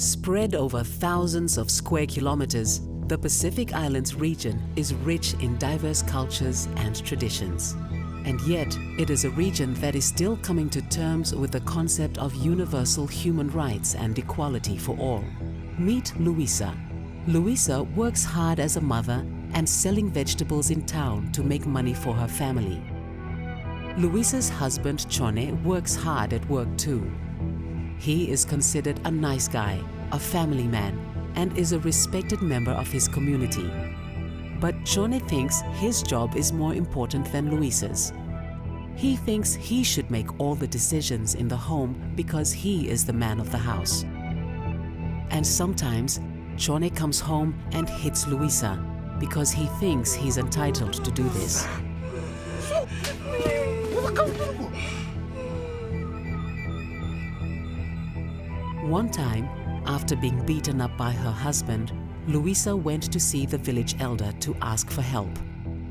Spread over thousands of square kilometers, the Pacific Islands region is rich in diverse cultures and traditions. And yet, it is a region that is still coming to terms with the concept of universal human rights and equality for all. Meet Luisa. Luisa works hard as a mother and selling vegetables in town to make money for her family. Luisa's husband, Chone, works hard at work too. He is considered a nice guy, a family man, and is a respected member of his community. But Chone thinks his job is more important than Luisa's. He thinks he should make all the decisions in the home because he is the man of the house. And sometimes, Chone comes home and hits Luisa because he thinks he's entitled to do this. One time, after being beaten up by her husband, Luisa went to see the village elder to ask for help.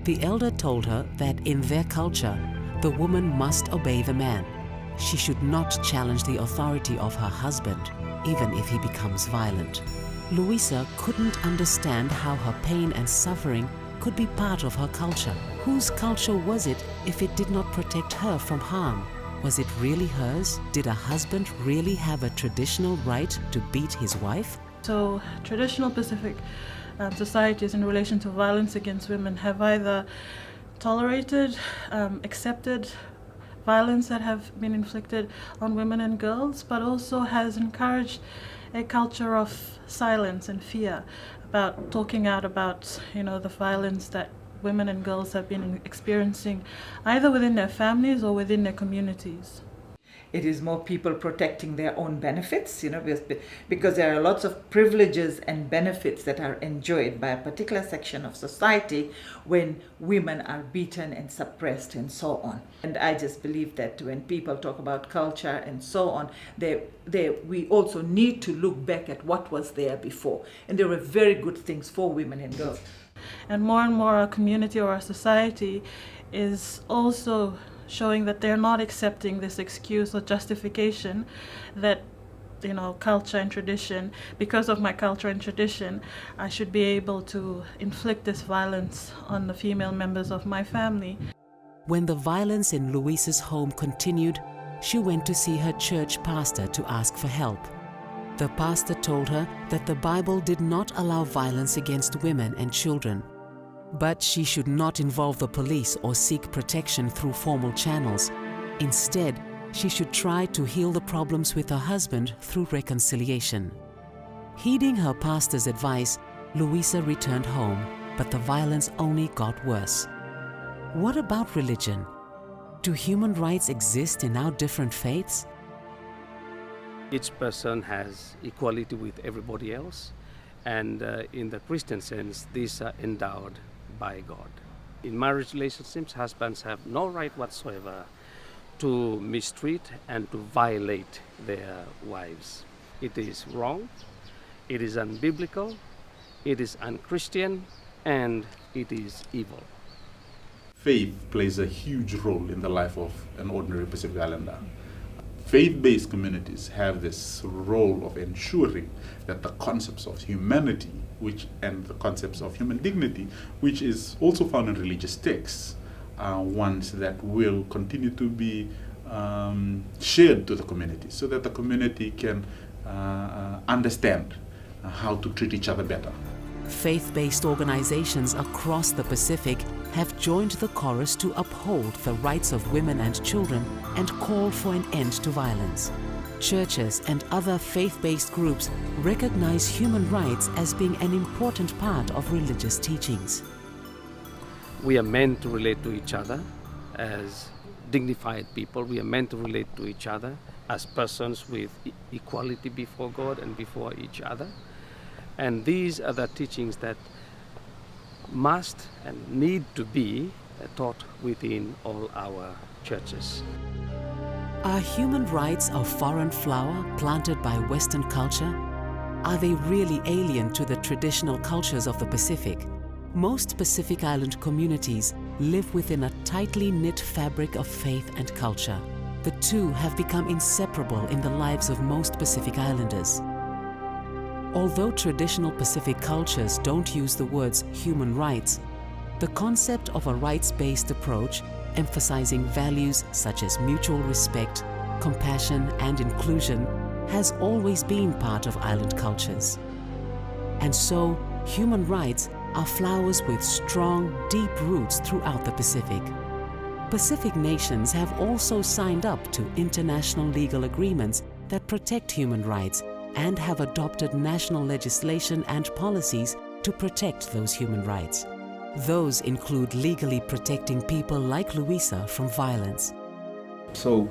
The elder told her that in their culture, the woman must obey the man. She should not challenge the authority of her husband, even if he becomes violent. Luisa couldn't understand how her pain and suffering could be part of her culture. Whose culture was it if it did not protect her from harm? Was it really hers? Did a husband really have a traditional right to beat his wife? So traditional Pacific societies in relation to violence against women have either tolerated, accepted violence that have been inflicted on women and girls, but also has encouraged a culture of silence and fear about talking out about, the violence that women and girls have been experiencing either within their families or within their communities. It is more people protecting their own benefits, because there are lots of privileges and benefits that are enjoyed by a particular section of society when women are beaten and suppressed and so on. And I just believe that when people talk about culture and so on, we also need to look back at what was there before. And there were very good things for women and girls. And more our community or our society is also showing that they're not accepting this excuse or justification that, culture and tradition, because of my culture and tradition, I should be able to inflict this violence on the female members of my family. When the violence in Luisa's home continued, she went to see her church pastor to ask for help. The pastor told her that the Bible did not allow violence against women and children, but she should not involve the police or seek protection through formal channels. Instead, she should try to heal the problems with her husband through reconciliation. Heeding her pastor's advice, Luisa returned home, but the violence only got worse. What about religion? Do human rights exist in our different faiths? Each person has equality with everybody else, and in the Christian sense, these are endowed by God. In marriage relationships, husbands have no right whatsoever to mistreat and to violate their wives. It is wrong, it is unbiblical, it is unchristian, and it is evil. Faith plays a huge role in the life of an ordinary Pacific Islander. Faith-based communities have this role of ensuring that the concepts of humanity and the concepts of human dignity, which is also found in religious texts, are ones that will continue to be shared to the community so that the community can understand how to treat each other better. Faith-based organizations across the Pacific have joined the chorus to uphold the rights of women and children and call for an end to violence. Churches and other faith-based groups recognize human rights as being an important part of religious teachings. We are meant to relate to each other as dignified people. We are meant to relate to each other as persons with equality before God and before each other. And these are the teachings that must and need to be taught within all our churches. Are human rights a foreign flower planted by Western culture? Are they really alien to the traditional cultures of the Pacific? Most Pacific Island communities live within a tightly knit fabric of faith and culture. The two have become inseparable in the lives of most Pacific Islanders. Although traditional Pacific cultures don't use the words human rights, the concept of a rights-based approach, emphasizing values such as mutual respect, compassion, and inclusion, has always been part of island cultures. And so, human rights are flowers with strong, deep roots throughout the Pacific. Pacific nations have also signed up to international legal agreements that protect human rights and have adopted national legislation and policies to protect those human rights. Those include legally protecting people like Luisa from violence. So,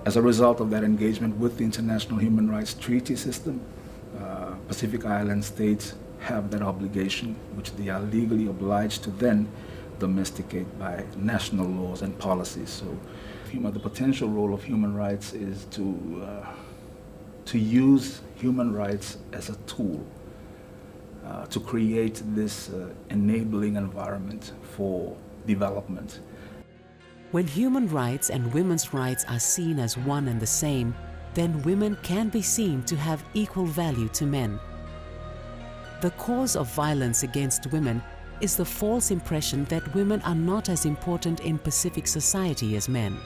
as a result of that engagement with the International Human Rights Treaty system, Pacific Island states have that obligation, which they are legally obliged to then domesticate by national laws and policies. So, the potential role of human rights is to use human rights as a tool to create this enabling environment for development. When human rights and women's rights are seen as one and the same, then women can be seen to have equal value to men. The cause of violence against women is the false impression that women are not as important in Pacific society as men.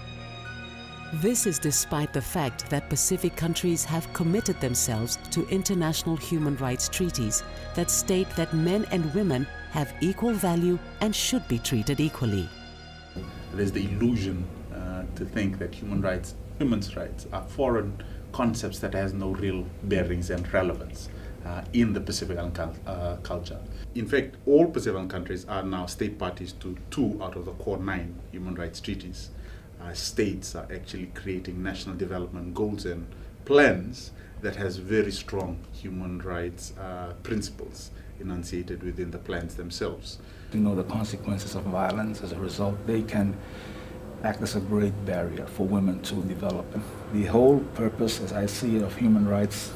This is despite the fact that Pacific countries have committed themselves to international human rights treaties that state that men and women have equal value and should be treated equally. There's the illusion to think that women's rights are foreign concepts that has no real bearings and relevance in the Pacific Island culture. In fact, all Pacific Island countries are now state parties to 2 out of the core 9 human rights treaties. States are actually creating national development goals and plans that has very strong human rights principles enunciated within the plans themselves. To know the consequences of violence, as a result, they can act as a great barrier for women to develop. The whole purpose, as I see it, of human rights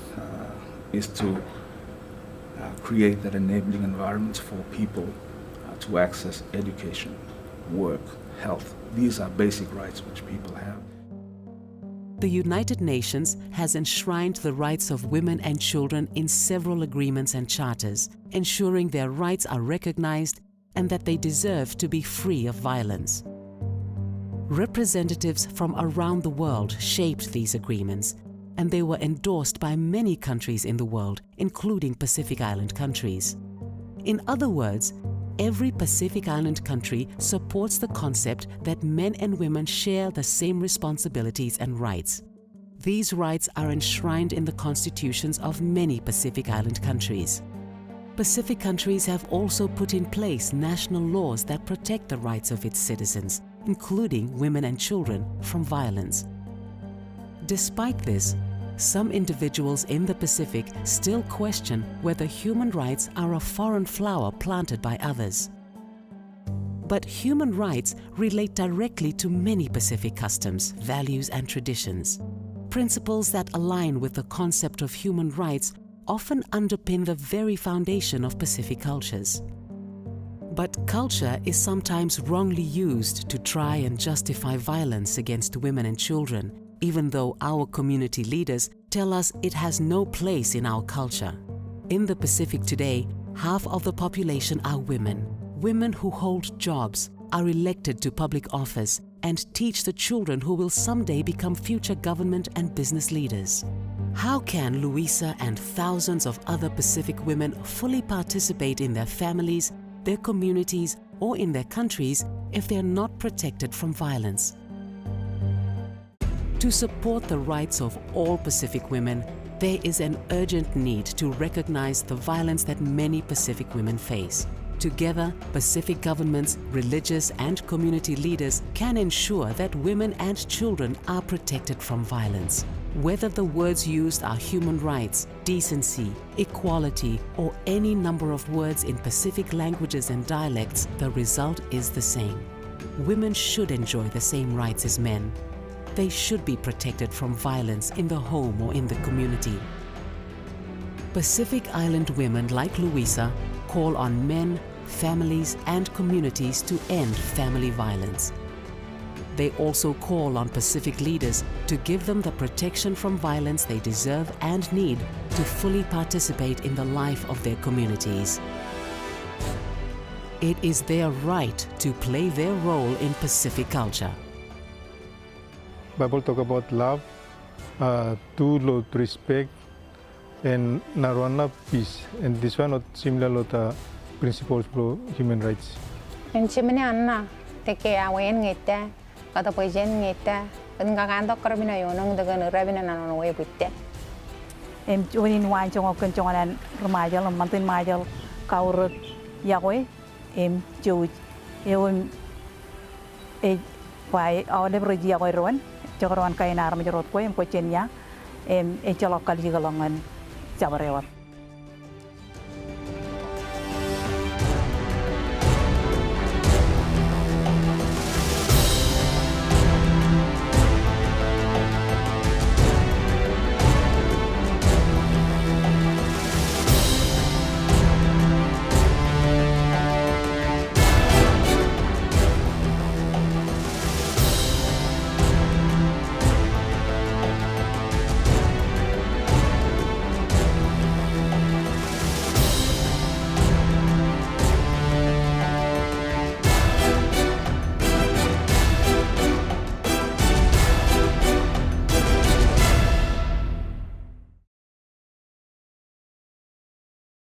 is to create that enabling environment for people to access education, work, health. These are basic rights which people have. The United Nations has enshrined the rights of women and children in several agreements and charters, ensuring their rights are recognized and that they deserve to be free of violence. Representatives from around the world shaped these agreements, and they were endorsed by many countries in the world, including Pacific Island countries. In other words, every Pacific Island country supports the concept that men and women share the same responsibilities and rights. These rights are enshrined in the constitutions of many Pacific Island countries. Pacific countries have also put in place national laws that protect the rights of its citizens, including women and children, from violence. Despite this, some individuals in the Pacific still question whether human rights are a foreign flower planted by others. But human rights relate directly to many Pacific customs, values, and traditions. Principles that align with the concept of human rights often underpin the very foundation of Pacific cultures. But culture is sometimes wrongly used to try and justify violence against women and children, even though our community leaders tell us it has no place in our culture. In the Pacific today, half of the population are women. Women who hold jobs, are elected to public office, and teach the children who will someday become future government and business leaders. How can Luisa and thousands of other Pacific women fully participate in their families, their communities, or in their countries if they are not protected from violence? To support the rights of all Pacific women, there is an urgent need to recognize the violence that many Pacific women face. Together, Pacific governments, religious and community leaders can ensure that women and children are protected from violence. Whether the words used are human rights, decency, equality, or any number of words in Pacific languages and dialects, the result is the same. Women should enjoy the same rights as men. They should be protected from violence in the home or in the community. Pacific Island women like Luisa call on men, families, and communities to end family violence. They also call on Pacific leaders to give them the protection from violence they deserve and need to fully participate in the life of their communities. It is their right to play their role in Pacific culture. Bible talk about love, two lot respect, and narwana peace. And this one not similar to principles for human rights. En chimene anna teke awen ngita kata pojen ngita kan kakando karabina yonong daga rabina nano we putte. Em chunin wan chong kon chongan remaja mantin majal kaur yawe em chu em e pai awde broji yawe ron chokron kainar majorot ko em ko chenya em e cholokal jigalongan jabarewat.